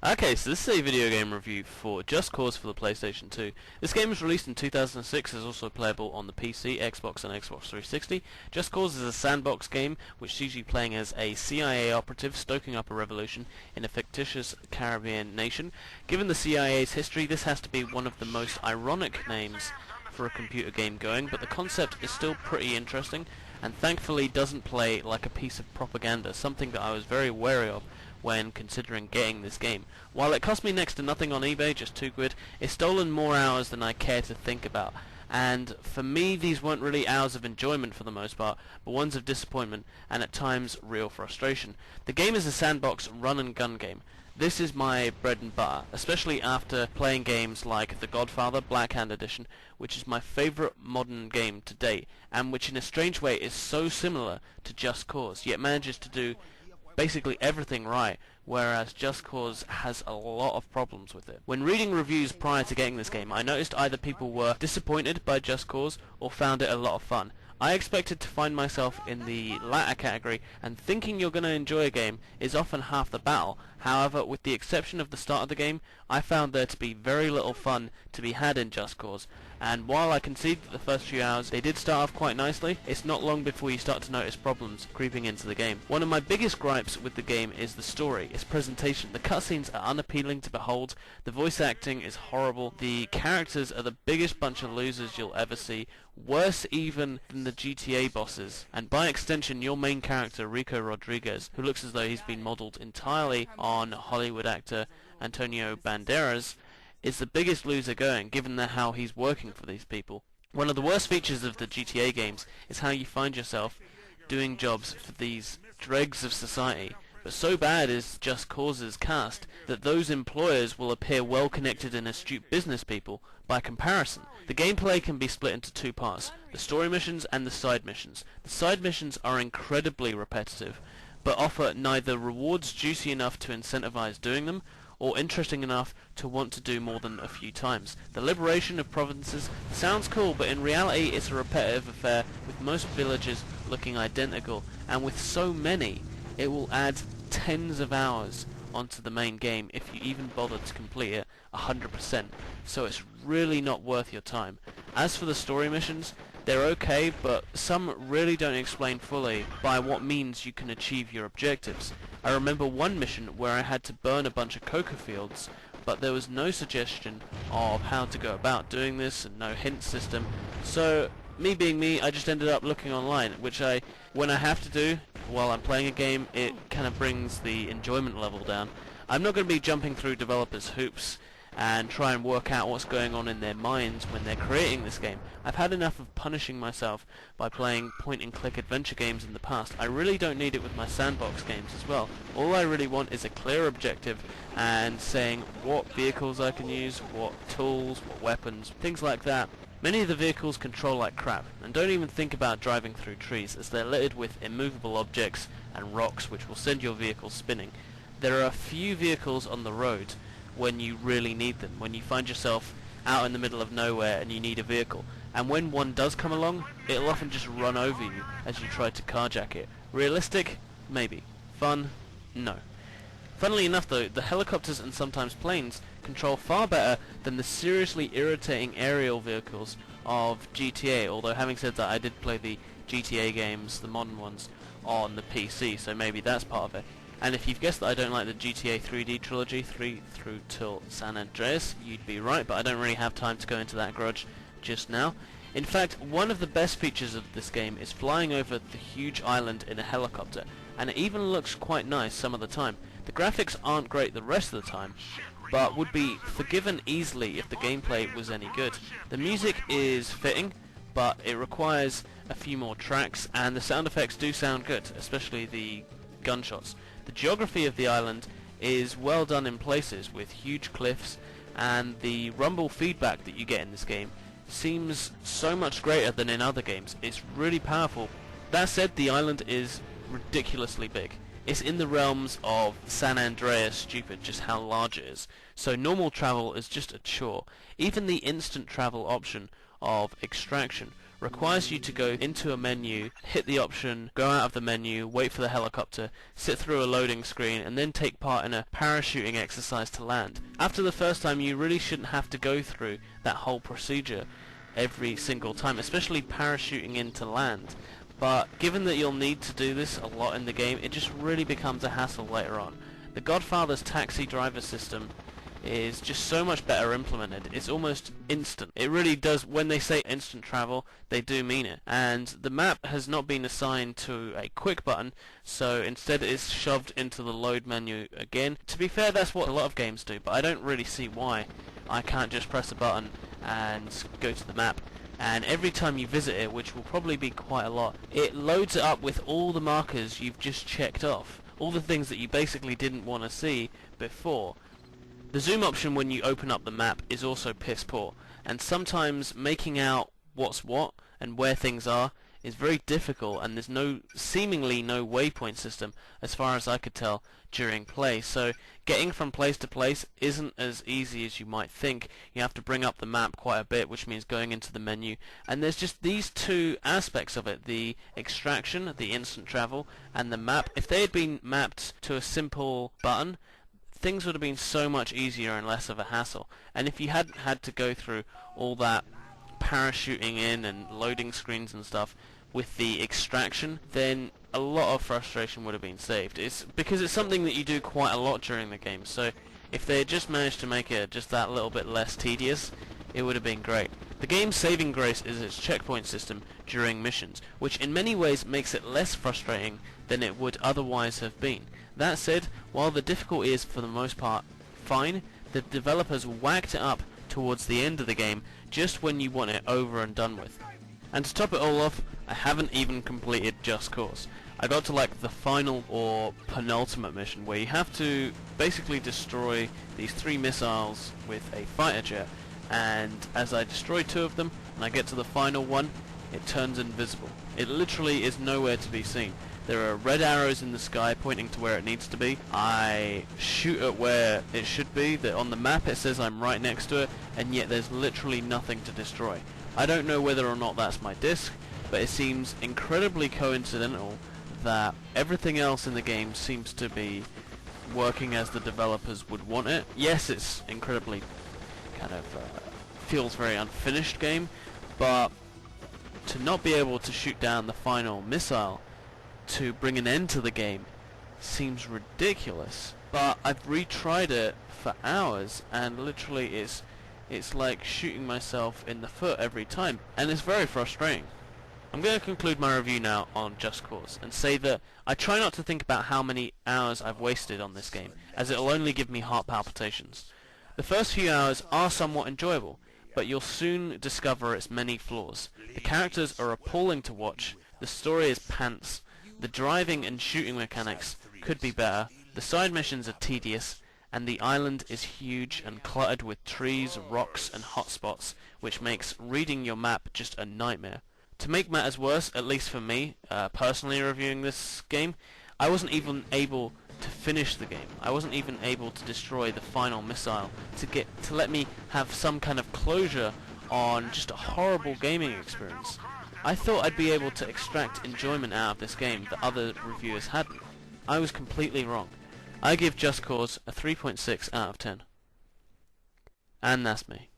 Okay, so this is a video game review for Just Cause for the PlayStation 2. This game was released in 2006, is also playable on the PC, Xbox and Xbox 360. Just Cause is a sandbox game which sees you playing as a CIA operative stoking up a revolution in a fictitious Caribbean nation. Given the CIA's history, this has to be one of the most ironic names for a computer game going, but the concept is still pretty interesting and thankfully doesn't play like a piece of propaganda, something that I was very wary of when considering getting this game. While it cost me next to nothing on eBay, just £2, it's stolen more hours than I care to think about. And for me, these weren't really hours of enjoyment for the most part, but ones of disappointment and at times real frustration. The game is a sandbox run and gun game. This is my bread and butter, especially after playing games like The Godfather Black Hand Edition, which is my favourite modern game to date, and which in a strange way is so similar to Just Cause, yet manages to do basically everything right, whereas Just Cause has a lot of problems with it. When reading reviews prior to getting this game, I noticed either people were disappointed by Just Cause or found it a lot of fun. I expected to find myself in the latter category, and thinking you're going to enjoy a game is often half the battle. However, with the exception of the start of the game, I found there to be very little fun to be had in Just Cause, and while I concede that the first few hours they did start off quite nicely, it's not long before you start to notice problems creeping into the game. One of my biggest gripes with the game is the story, its presentation. The cutscenes are unappealing to behold, the voice acting is horrible, the characters are the biggest bunch of losers you'll ever see, worse even than the GTA bosses, and by extension your main character Rico Rodriguez, who looks as though he's been modelled entirely on Hollywood actor Antonio Banderas, is the biggest loser going, given how he's working for these people. One of the worst features of the GTA games is how you find yourself doing jobs for these dregs of society, but so bad is Just Cause's cast that those employers will appear well connected and astute business people by comparison. The gameplay can be split into two parts, the story missions and the side missions. The side missions are incredibly repetitive, but offer neither rewards juicy enough to incentivize doing them, or interesting enough to want to do more than a few times. The liberation of provinces sounds cool, but in reality it's a repetitive affair, with most villages looking identical, and with so many, it will add tens of hours onto the main game if you even bother to complete it 100%, so it's really not worth your time. As for the story missions, they're okay, but some really don't explain fully by what means you can achieve your objectives. I remember one mission where I had to burn a bunch of coca fields, but there was no suggestion of how to go about doing this and no hint system, so me being me, I just ended up looking online, which when I have to do while I'm playing a game, it kind of brings the enjoyment level down. I'm not going to be jumping through developers' hoops and try and work out what's going on in their minds when they're creating this game. I've had enough of punishing myself by playing point-and-click adventure games in the past. I really don't need it with my sandbox games as well. All I really want is a clear objective and saying what vehicles I can use, what tools, what weapons, things like that. Many of the vehicles control like crap, and don't even think about driving through trees, as they're littered with immovable objects and rocks which will send your vehicle spinning. There are a few vehicles on the road when you really need them, when you find yourself out in the middle of nowhere and you need a vehicle, and when one does come along, it'll often just run over you as you try to carjack it. Realistic? Maybe. Fun? No. Funnily enough though, the helicopters and sometimes planes control far better than the seriously irritating aerial vehicles of GTA, although having said that, I did play the GTA games, the modern ones, on the PC, so maybe that's part of it. And if you've guessed that I don't like the GTA 3D trilogy, 3 through till San Andreas, you'd be right, but I don't really have time to go into that grudge just now. In fact, one of the best features of this game is flying over the huge island in a helicopter, and it even looks quite nice some of the time. The graphics aren't great the rest of the time, but would be forgiven easily if the gameplay was any good. The music is fitting, but it requires a few more tracks, and the sound effects do sound good, especially the gunshots. The geography of the island is well done in places, with huge cliffs, and the rumble feedback that you get in this game seems so much greater than in other games. It's really powerful. That said, the island is ridiculously big. It's in the realms of San Andreas stupid just how large it is, so normal travel is just a chore. Even the instant travel option of extraction requires you to go into a menu, hit the option, go out of the menu, wait for the helicopter, sit through a loading screen, and then take part in a parachuting exercise to land. After the first time, you really shouldn't have to go through that whole procedure every single time, especially parachuting in to land. But given that you'll need to do this a lot in the game, it just really becomes a hassle later on. The Godfather's taxi driver system is just so much better implemented. It's almost instant. It really does, when they say instant travel, they do mean it. And the map has not been assigned to a quick button, so instead it's shoved into the load menu again. To be fair, that's what a lot of games do, but I don't really see why I can't just press a button and go to the map. And every time you visit it, which will probably be quite a lot, it loads it up with all the markers you've just checked off, all the things that you basically didn't want to see before. The zoom option when you open up the map is also piss poor, and sometimes making out what's what and where things are is very difficult, and there's seemingly no waypoint system as far as I could tell during play, so getting from place to place isn't as easy as you might think. You have to bring up the map quite a bit, which means going into the menu, and there's just these two aspects of it, the extraction, the instant travel, and the map. If they had been mapped to a simple button, things would have been so much easier and less of a hassle. And if you hadn't had to go through all that parachuting in and loading screens and stuff with the extraction, then a lot of frustration would have been saved. It's because it's something that you do quite a lot during the game, so if they had just managed to make it just that little bit less tedious, it would have been great. The game's saving grace is its checkpoint system during missions, which in many ways makes it less frustrating than it would otherwise have been. That said, while the difficulty is for the most part fine, the developers whacked it up towards the end of the game just when you want it over and done with. And to top it all off, I haven't even completed Just Cause. I got to like the final or penultimate mission where you have to basically destroy these 3 missiles with a fighter jet, and as I destroy 2 of them and I get to the final one, it turns invisible. It literally is nowhere to be seen. There are red arrows in the sky pointing to where it needs to be. I shoot at where it should be. On the map it says I'm right next to it, and yet there's literally nothing to destroy. I don't know whether or not that's my disc, but it seems incredibly coincidental that everything else in the game seems to be working as the developers would want it. Yes, it's incredibly kind of feels very unfinished game, but to not be able to shoot down the final missile to bring an end to the game seems ridiculous. But I've retried it for hours, and literally it's like shooting myself in the foot every time, and it's very frustrating. I'm going to conclude my review now on Just Cause and say that I try not to think about how many hours I've wasted on this game, as it'll only give me heart palpitations. The first few hours are somewhat enjoyable, but you'll soon discover its many flaws. The characters are appalling to watch, the story is pants, the driving and shooting mechanics could be better, the side missions are tedious, and the island is huge and cluttered with trees, rocks and hotspots, which makes reading your map just a nightmare. To make matters worse, at least for me, personally reviewing this game, I wasn't even able to finish the game. I wasn't even able to destroy the final missile to let me have some kind of closure on just a horrible gaming experience. I thought I'd be able to extract enjoyment out of this game that other reviewers hadn't. I was completely wrong. I give Just Cause a 3.6 out of 10. And that's me.